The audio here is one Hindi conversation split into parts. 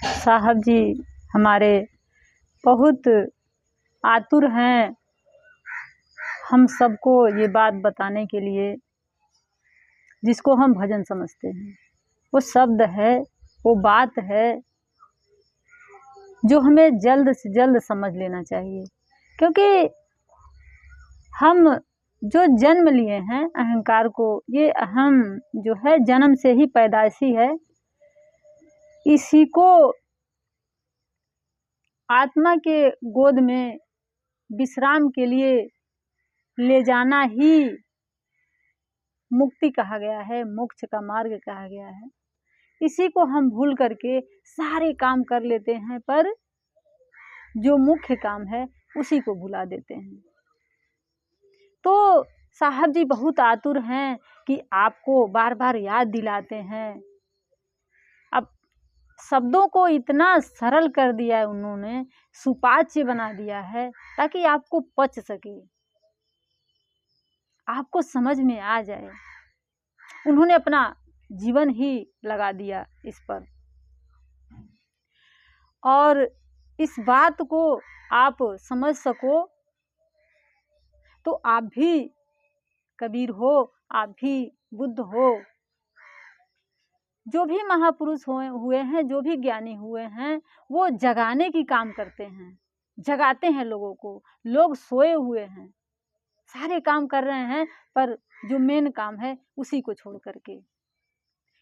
साहब जी हमारे बहुत आतुर हैं हम सबको ये बात बताने के लिए, जिसको हम भजन समझते हैं। वो शब्द है, वो बात है जो हमें जल्द से जल्द समझ लेना चाहिए, क्योंकि हम जो जन्म लिए हैं अहंकार को, ये हम जो है जन्म से ही पैदाइशी है। इसी को आत्मा के गोद में विश्राम के लिए ले जाना ही मुक्ति कहा गया है, मोक्ष का मार्ग कहा गया है। इसी को हम भूल करके सारे काम कर लेते हैं, पर जो मुख्य काम है उसी को भुला देते हैं। तो साहब जी बहुत आतुर हैं कि आपको बार बार याद दिलाते हैं। अब शब्दों को इतना सरल कर दिया है उन्होंने, सुपाच्य बना दिया है ताकि आपको पच सके, आपको समझ में आ जाए। उन्होंने अपना जीवन ही लगा दिया इस पर, और इस बात को आप समझ सको तो आप भी कबीर हो, आप भी बुद्ध हो। जो भी महापुरुष हुए हैं, जो भी ज्ञानी हुए हैं, वो जगाने की काम करते हैं, जगाते हैं लोगों को। लोग सोए हुए हैं, सारे काम कर रहे हैं, पर जो मेन काम है उसी को छोड़ करके,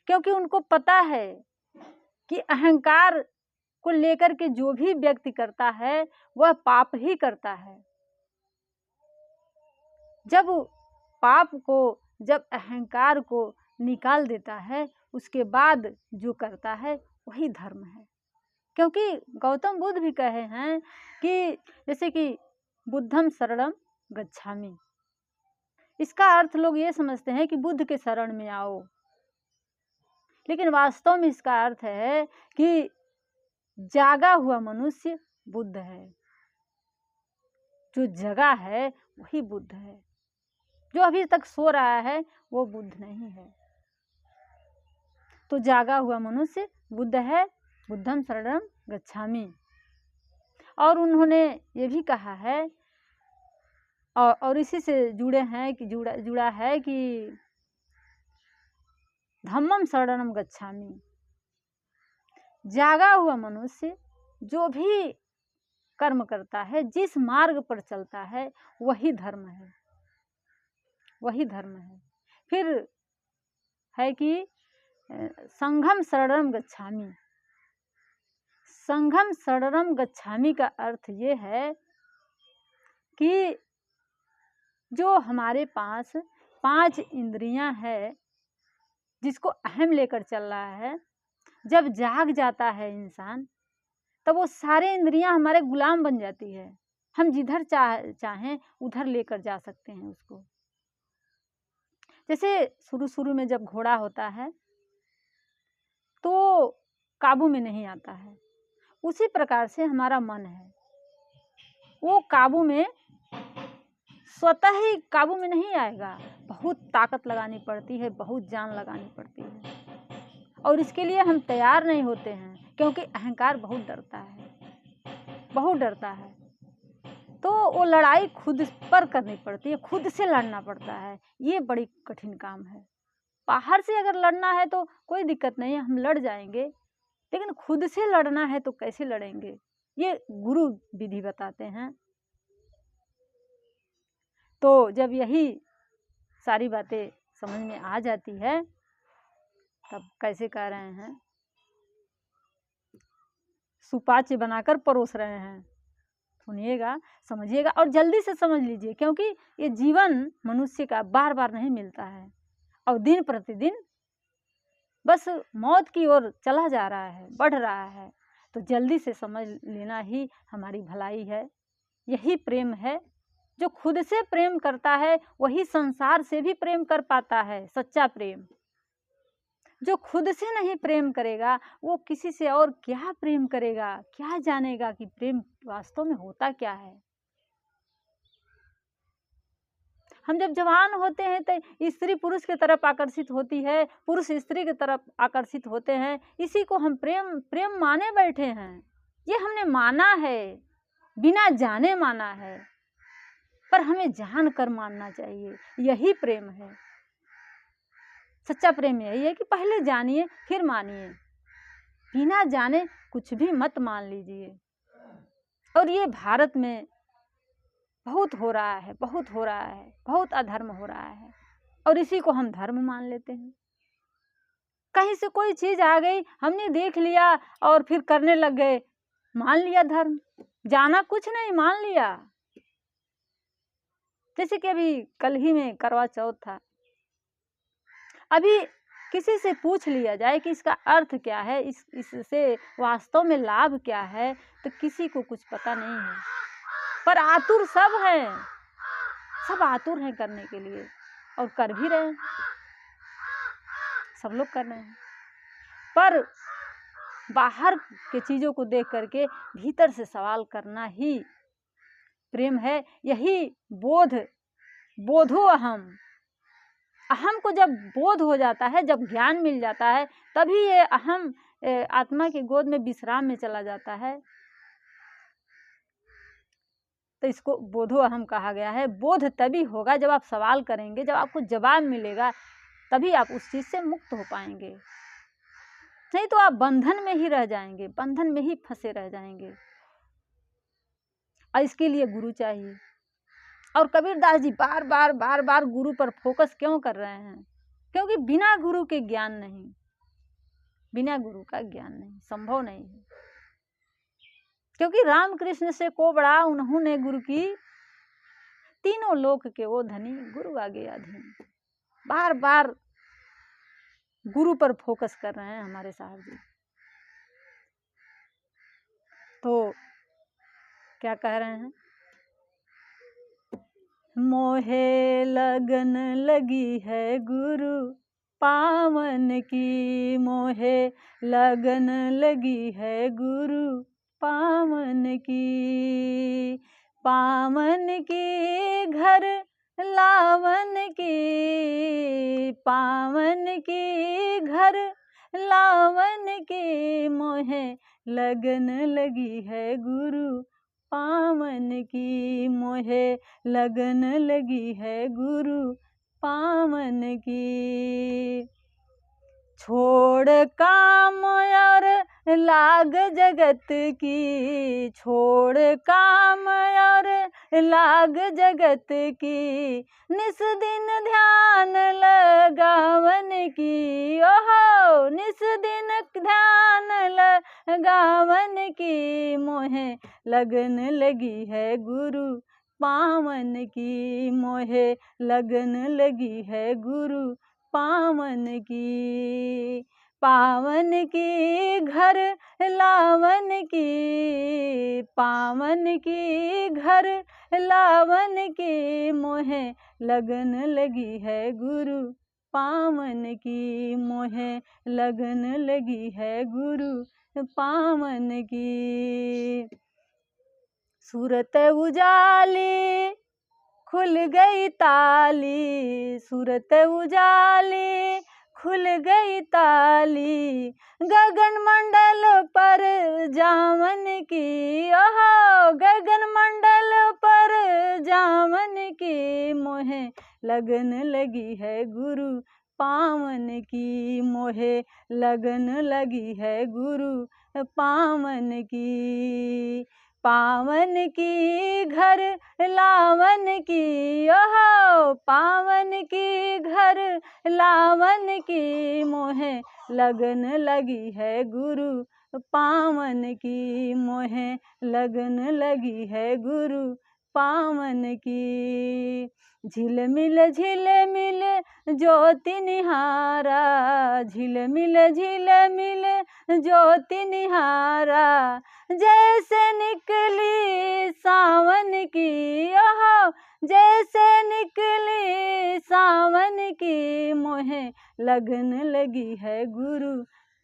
क्योंकि उनको पता है कि अहंकार को लेकर के जो भी व्यक्ति करता है वह पाप ही करता है। जब पाप को, जब अहंकार को निकाल देता है, उसके बाद जो करता है वही धर्म है। क्योंकि गौतम बुद्ध भी कहे हैं कि जैसे कि बुद्धम शरणम गच्छामि, इसका अर्थ लोग ये समझते हैं कि बुद्ध के शरण में आओ, लेकिन वास्तव में इसका अर्थ है कि जागा हुआ मनुष्य बुद्ध है। जो जगा है वही बुद्ध है, जो अभी तक सो रहा है वो बुद्ध नहीं है। तो जागा हुआ मनुष्य बुद्ध है, बुद्धम शरणम गच्छामि। और उन्होंने ये भी कहा है, और इसी से जुड़े हैं कि जुड़ा है कि धम्मम शरणम गच्छामि। जागा हुआ मनुष्य जो भी कर्म करता है, जिस मार्ग पर चलता है, वही धर्म है, वही धर्म है। फिर है कि संघम शरणम गच्छामि। संघम शरणम गच्छामि का अर्थ ये है कि जो हमारे पास 5 इंद्रियां है, जिसको अहम लेकर चल रहा है, जब जाग जाता है इंसान, तब वो सारे इंद्रियां हमारे गुलाम बन जाती है। हम जिधर चाहें उधर लेकर जा सकते हैं उसको। जैसे शुरू में जब घोड़ा होता है तो काबू में नहीं आता है, उसी प्रकार से हमारा मन है, वो काबू में स्वतः ही काबू में नहीं आएगा। बहुत ताकत लगानी पड़ती है, बहुत जान लगानी पड़ती है, और इसके लिए हम तैयार नहीं होते हैं, क्योंकि अहंकार बहुत डरता है, बहुत डरता है। तो वो लड़ाई खुद पर करनी पड़ती है, खुद से लड़ना पड़ता है। ये बड़ी कठिन काम है। बाहर से अगर लड़ना है तो कोई दिक्कत नहीं है, हम लड़ जाएंगे, लेकिन खुद से लड़ना है तो कैसे लड़ेंगे? ये गुरु विधि बताते हैं। तो जब यही सारी बातें समझ में आ जाती है, तब कैसे कह रहे हैं, सुपाच्य बनाकर परोस रहे हैं। सुनिएगा, समझिएगा और जल्दी से समझ लीजिए, क्योंकि ये जीवन मनुष्य का बार बार नहीं मिलता है, और दिन प्रतिदिन बस मौत की ओर चला जा रहा है, बढ़ रहा है। तो जल्दी से समझ लेना ही हमारी भलाई है। यही प्रेम है। जो खुद से प्रेम करता है वही संसार से भी प्रेम कर पाता है, सच्चा प्रेम। जो खुद से नहीं प्रेम करेगा वो किसी से और क्या प्रेम करेगा? क्या जानेगा कि प्रेम वास्तव में होता क्या है? हम जब जवान होते हैं तो स्त्री पुरुष की तरफ आकर्षित होती है, पुरुष स्त्री की तरफ आकर्षित होते हैं। इसी को हम प्रेम प्रेम माने बैठे हैं। ये हमने माना है, बिना जाने माना है, पर हमें जान कर मानना चाहिए। यही प्रेम है। सच्चा प्रेम यही है कि पहले जानिए फिर मानिए, बिना जाने कुछ भी मत मान लीजिए। और ये भारत में बहुत हो रहा है, बहुत हो रहा है, बहुत अधर्म हो रहा है, और इसी को हम धर्म मान लेते हैं। कहीं से कोई चीज आ गई, हमने देख लिया और फिर करने लग गए, मान लिया धर्म। जाना कुछ नहीं, मान लिया। जैसे कि अभी कल ही में करवा चौथ था, अभी किसी से पूछ लिया जाए कि इसका अर्थ क्या है, इससे वास्तव में लाभ क्या है, तो किसी को कुछ पता नहीं है। पर आतुर सब हैं, सब आतुर हैं करने के लिए, और कर भी रहे हैं, सब लोग कर रहे हैं। पर बाहर के चीजों को देख करके भीतर से सवाल करना ही प्रेम है। यही बोधो अहम। अहम को जब बोध हो जाता है, जब ज्ञान मिल जाता है, तभी ये अहम आत्मा की गोद में विश्राम में चला जाता है। तो इसको बोधो अहम कहा गया है। बोध तभी होगा जब आप सवाल करेंगे, जब आपको जवाब मिलेगा, तभी आप उस चीज से मुक्त हो पाएंगे। नहीं तो आप बंधन में ही रह जाएंगे, बंधन में ही फंसे रह जाएंगे। और इसके लिए गुरु चाहिए। और कबीरदास जी बार बार गुरु पर फोकस क्यों कर रहे हैं? क्योंकि बिना गुरु के ज्ञान नहीं, बिना गुरु का ज्ञान नहीं, संभव नहीं है। क्योंकि रामकृष्ण से को बड़ा उन्होंने गुरु की, तीनों लोक के वो धनी, गुरु आगे अधीन। बार बार गुरु पर फोकस कर रहे हैं हमारे साहब जी। तो क्या कह रहे हैं? मोहे लगन लगी है गुरु पावन की, मोहे लगन लगी है गुरु पावन की, पावन की घर लावन की, पावन की घर लावन की, मोहे लगन लगी है गुरु पावन की, मोहे लगन लगी है गुरु पावन की। छोड़ काम और लाग जगत की, छोड़ काम और लाग जगत की, निस दिन ध्यान लगावन की, ओहो निस दिन ध्यान लगावन की, मोहे लगन लगी है गुरु पावन की, मोहे लगन लगी है गुरु पावन की, पावन की घर लावन की, पावन की घर लावन की, मोहे लगन लगी है गुरु पावन की, मोहे लगन लगी है गुरु पावन की। सूरत उजाली खुल गई ताली, सूरत उजाली खुल गई ताली, गगन मंडल पर जामन की, ओहो गगन मंडल पर जामन की, मोहे लगन लगी है गुरु पावन की, मोहे लगन लगी है गुरु पावन की, पावन की घर लावन की, ओहो पावन की घर लावन की, मोहे लगन लगी है गुरु पावन की, मोहे लगन लगी है गुरु पावन की। झिलमिल झिलमिल ज्योति निहारा, झिलमिल झिलमिल ज्योति निहारा, जैसे निकली सावन की, ओहो जैसे निकली सावन की, मोहे लगन लगी है गुरु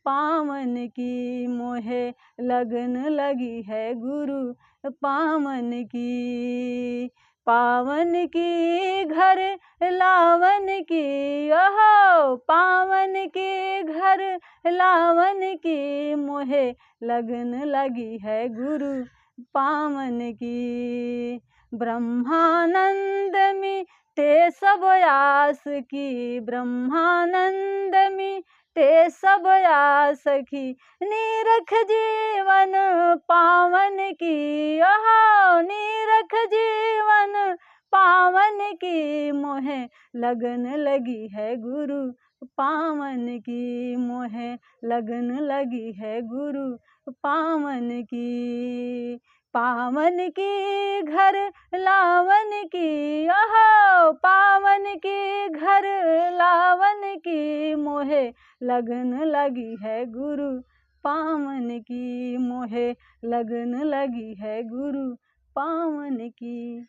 पावन की, मोहे लगन लगी है गुरु पावन की, पावन की घर लावन की, ओहो पावन की घर लावन की, मोहे लगन लगी है गुरु पावन की। ब्रह्मानंद में ते सब आस की, ब्रह्मानंद में ते सब आस की, निरख जीवन पावन की, ओहो निरख जीवन पावन की, मोहे लगन लगी है गुरु पावन की, मोहे लगन लगी है गुरु पावन की। पावन की घर लावन की, ओहो पावन की घर लावन की, मोहे लगन लगी है गुरु पावन की, मोहे लगन लगी है गुरु पावन की।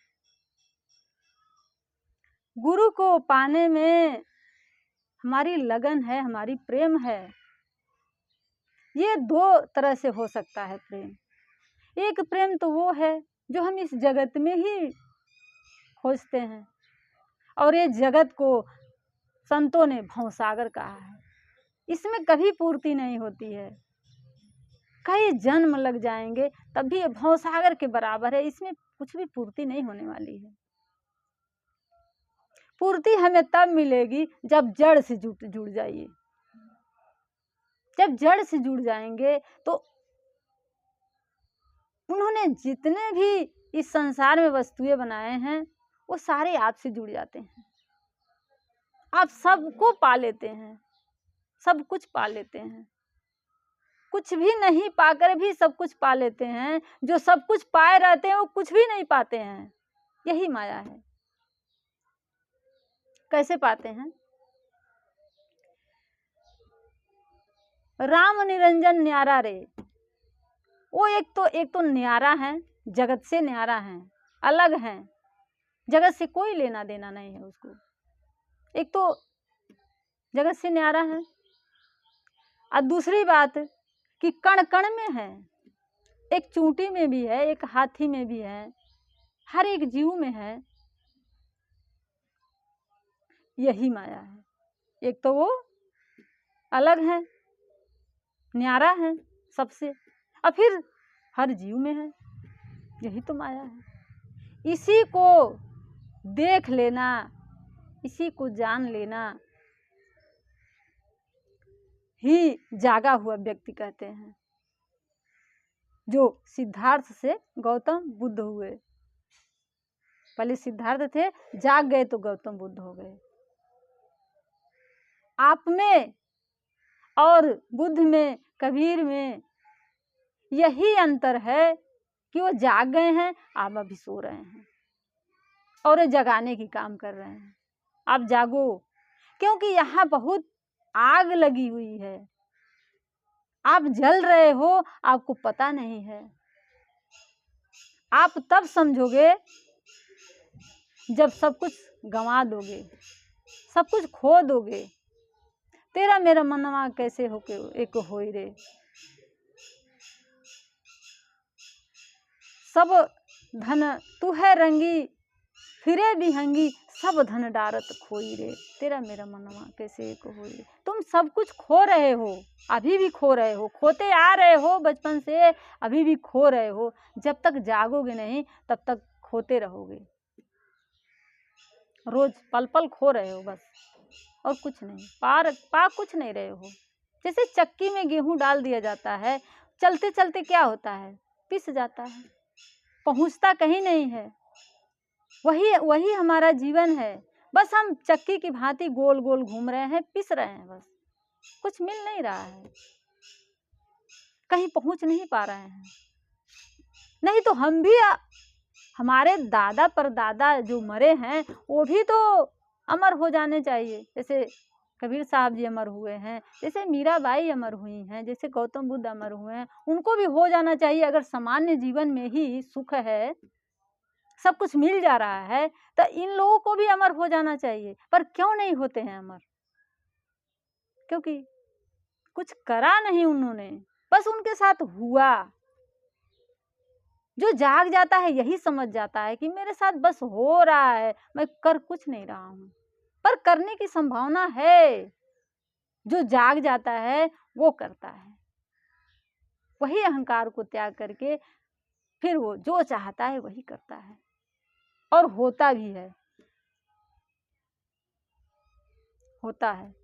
गुरु को पाने में हमारी लगन है, हमारी प्रेम है। ये दो तरह से हो सकता है प्रेम। एक प्रेम तो वो है जो हम इस जगत में ही खोजते हैं, और ये जगत को संतों ने भवसागर कहा है। इसमें कभी पूर्ति नहीं होती है, कई जन्म लग जाएंगे तब भी ये भवसागर के बराबर है, इसमें कुछ भी पूर्ति नहीं होने वाली है। पूर्ति हमें तब मिलेगी जब जड़ से जुड़ जाइए। जब जड़ से जुड़ जाएंगे तो उन्होंने जितने भी इस संसार में वस्तुएं बनाए हैं वो सारे आपसे जुड़ जाते हैं। आप सबको पा लेते हैं, सब कुछ पा लेते हैं। कुछ भी नहीं पाकर भी सब कुछ पा लेते हैं। जो सब कुछ पाए रहते हैं वो कुछ भी नहीं पाते हैं। यही माया है। कैसे पाते हैं? राम निरंजन न्यारा रे, वो एक तो न्यारा है, जगत से न्यारा है, अलग है, जगत से कोई लेना देना नहीं है उसको। एक तो जगत से न्यारा है, और दूसरी बात कि कण कण में है, एक चूंटी में भी है, एक हाथी में भी है, हर एक जीव में है। यही माया है। एक तो वो अलग है, न्यारा है सबसे, और फिर हर जीव में है। यही तो माया है। इसी को देख लेना, इसी को जान लेना ही जागा हुआ व्यक्ति कहते हैं। जो सिद्धार्थ से गौतम बुद्ध हुए। पहले सिद्धार्थ थे, जाग गए तो गौतम बुद्ध हो गए। आप में और बुद्ध में, कबीर में यही अंतर है कि वो जाग गए हैं, आप अभी सो रहे हैं और जगाने की काम कर रहे हैं। आप जागो, क्योंकि यहाँ बहुत आग लगी हुई है। आप जल रहे हो, आपको पता नहीं है। आप तब समझोगे जब सब कुछ गंवा दोगे, सब कुछ खो दोगे। तेरा मेरा मनवा कैसे होके एक होई रे, सब धन तू है रंगी, फिरे बिहंगी, सब धन डारत खोई रे। तेरा मेरा मनवा कैसे एक होई रे। तुम सब कुछ खो रहे हो, अभी भी खो रहे हो, खोते आ रहे हो बचपन से, अभी भी खो रहे हो। जब तक जागोगे नहीं तब तक खोते रहोगे। रोज पल पल खो रहे हो बस, और कुछ नहीं पा कुछ नहीं रहे हो। जैसे चक्की में गेहूं डाल दिया जाता है, चलते चलते क्या होता है, पिस जाता है, पहुंचता कहीं नहीं है। वही हमारा जीवन है। बस हम चक्की की भांति गोल गोल घूम रहे हैं, पिस रहे हैं, बस कुछ मिल नहीं रहा है, कहीं पहुंच नहीं पा रहे हैं। नहीं तो हम भी, हमारे दादा परदादा जो मरे हैं वो भी तो अमर हो जाने चाहिए। जैसे कबीर साहब जी अमर हुए हैं, जैसे मीराबाई अमर हुई हैं, जैसे गौतम बुद्ध अमर हुए हैं, उनको भी हो जाना चाहिए। अगर सामान्य जीवन में ही सुख है, सब कुछ मिल जा रहा है, तो इन लोगों को भी अमर हो जाना चाहिए। पर क्यों नहीं होते हैं अमर? क्योंकि कुछ करा नहीं उन्होंने, बस उनके साथ हुआ। जो जाग जाता है यही समझ जाता है कि मेरे साथ बस हो रहा है, मैं कर कुछ नहीं रहा हूं, पर करने की संभावना है। जो जाग जाता है वो करता है, वही अहंकार को त्याग करके फिर वो जो चाहता है वही करता है और होता भी है, होता है,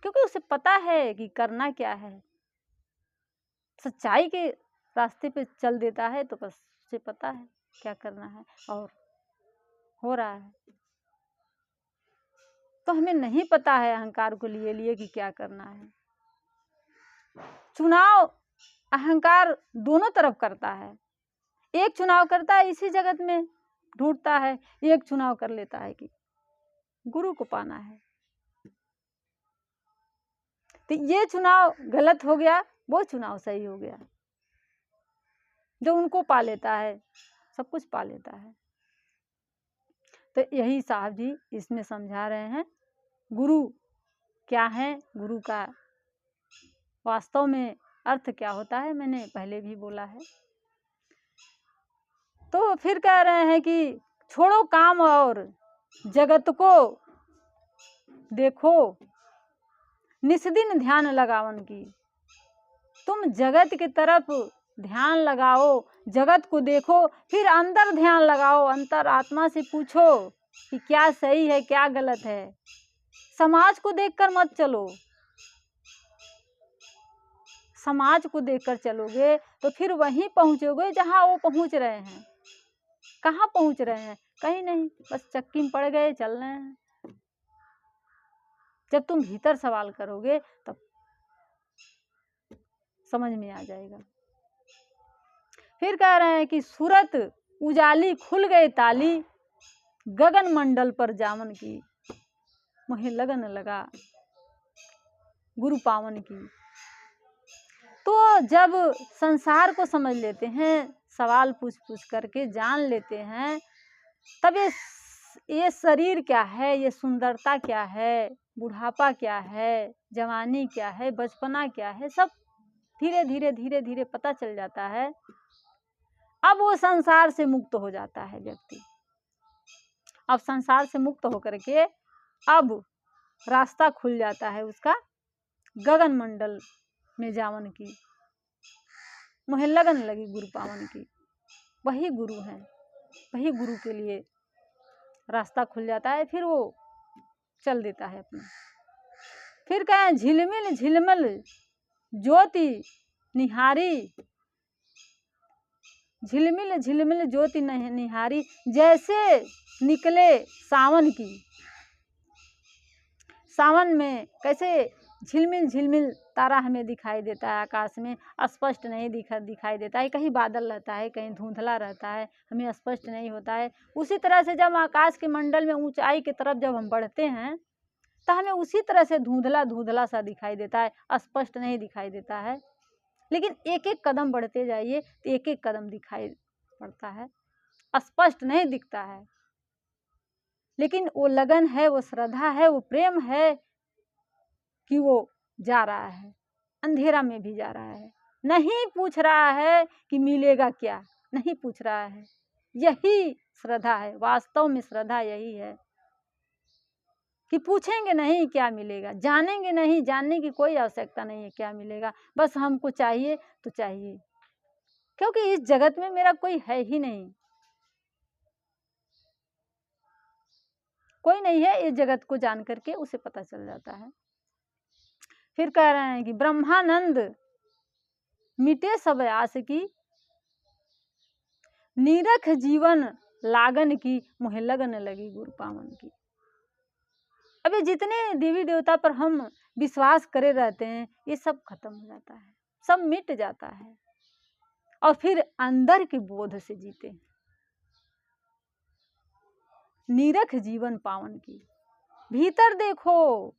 क्योंकि उसे पता है कि करना क्या है। सच्चाई के रास्ते पे चल देता है तो बस उसे पता है क्या करना है और हो रहा है। तो हमें नहीं पता है अहंकार को लिए लिए कि क्या करना है। चुनाव अहंकार दोनों तरफ करता है। एक चुनाव करता है इसी जगत में ढूंढता है, एक चुनाव कर लेता है कि गुरु को पाना है। तो ये चुनाव गलत हो गया, वो चुनाव सही हो गया। जो उनको पा लेता है सब कुछ पा लेता है। तो यही साहब जी इसमें समझा रहे हैं गुरु क्या है, गुरु का वास्तव में अर्थ क्या होता है, मैंने पहले भी बोला है। तो फिर कह रहे हैं कि छोड़ो काम और जगत को देखो, निस्दिन ध्यान लगावन की। तुम जगत की तरफ ध्यान लगाओ, जगत को देखो, फिर अंदर ध्यान लगाओ, अंतर आत्मा से पूछो कि क्या सही है क्या गलत है। समाज को देखकर मत चलो, समाज को देखकर चलोगे तो फिर वहीं पहुंचोगे जहां वो पहुंच रहे हैं। कहाँ पहुंच रहे हैं? कहीं नहीं, बस चक्की में पड़ गए, चल रहे हैं। जब तुम भीतर सवाल करोगे तब समझ में आ जाएगा। फिर कह रहे हैं कि सूरत उजाली खुल गए ताली, गगन मंडल पर जामन की। मुझे लगन लगा गुरु पावन की। तो जब संसार को समझ लेते हैं, सवाल पूछ पूछ करके जान लेते हैं, तब ये शरीर क्या है, ये सुंदरता क्या है, बुढ़ापा क्या है, जवानी क्या है, बचपना क्या है, सब धीरे धीरे धीरे धीरे पता चल जाता है। अब वो संसार से मुक्त हो जाता है व्यक्ति। अब संसार से मुक्त होकर के अब रास्ता खुल जाता है उसका गगन मंडल में जावन की। मुझे लगन लगी गुरु पावन की। वही गुरु है, वही गुरु के लिए रास्ता खुल जाता है, फिर वो चल देता है अपना। फिर कहें झिलमिल झिलमिल ज्योति निहारी, झिलमिल झिलमिल ज्योति निहारी, जैसे निकले सावन की। सावन में कैसे झिलमिल झिलमिल तारा हमें दिखाई देता है, आकाश में स्पष्ट नहीं दिखाई देता है, कहीं बादल रहता है, कहीं धुंधला रहता है, हमें स्पष्ट नहीं होता है। उसी तरह से जब आकाश के मंडल में ऊंचाई की तरफ जब हम बढ़ते हैं तो हमें उसी तरह से धुंधला धुंधला सा दिखाई देता है, स्पष्ट नहीं दिखाई देता है। लेकिन एक एक कदम बढ़ते जाइए तो एक एक कदम दिखाई पड़ता है, स्पष्ट नहीं दिखता है। लेकिन वो लगन है, वो श्रद्धा है, वो प्रेम है कि वो जा रहा है, अंधेरा में भी जा रहा है। नहीं पूछ रहा है कि मिलेगा क्या, नहीं पूछ रहा है। यही श्रद्धा है, वास्तव में श्रद्धा यही है कि पूछेंगे नहीं क्या मिलेगा, जानेंगे नहीं, जानने की कोई आवश्यकता नहीं है क्या मिलेगा, बस हमको चाहिए तो चाहिए, क्योंकि इस जगत में मेरा कोई है ही नहीं, कोई नहीं है। इस जगत को जान करके उसे पता चल जाता है। फिर कह रहे हैं कि ब्रह्मानंद मिटे सब आस की, नीरख जीवन लागन की, मुहे लगन लगी गुरु पावन की। अभी जितने देवी देवता पर हम विश्वास करे रहते हैं ये सब खत्म हो जाता है, सब मिट जाता है, और फिर अंदर के बोध से जीते हैं। नीरख जीवन पावन की, भीतर देखो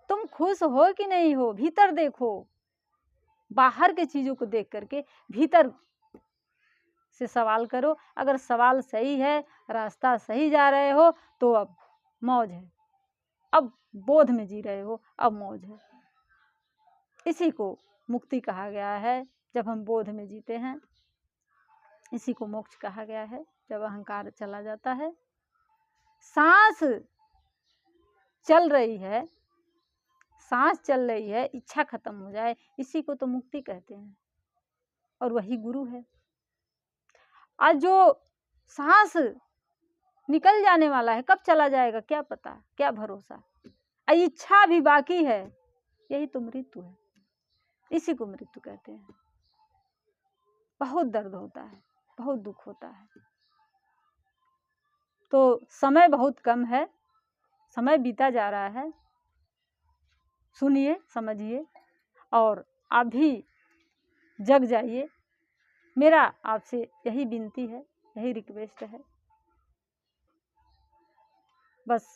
तुम खुश हो कि नहीं हो, भीतर देखो। बाहर के चीजों को देख करके भीतर से सवाल करो। अगर सवाल सही है, रास्ता सही जा रहे हो तो अब मौज है, अब बोध में जी रहे हो, अब मौज है। इसी को मुक्ति कहा गया है, जब हम बोध में जीते हैं। इसी को मोक्ष कहा गया है, जब अहंकार चला जाता है। सांस चल रही है, सांस चल रही है, इच्छा खत्म हो जाए, इसी को तो मुक्ति कहते हैं, और वही गुरु है। आज जो सांस निकल जाने वाला है, कब चला जाएगा क्या पता, क्या भरोसा। इच्छा भी बाकी है, यही तो मृत्यु है, इसी को मृत्यु कहते हैं। बहुत दर्द होता है, बहुत दुख होता है। तो समय बहुत कम है, समय बीता जा रहा है, सुनिए, समझिए, और आप भी जग जाइए। मेरा आपसे यही विनती है, यही रिक्वेस्ट है। बस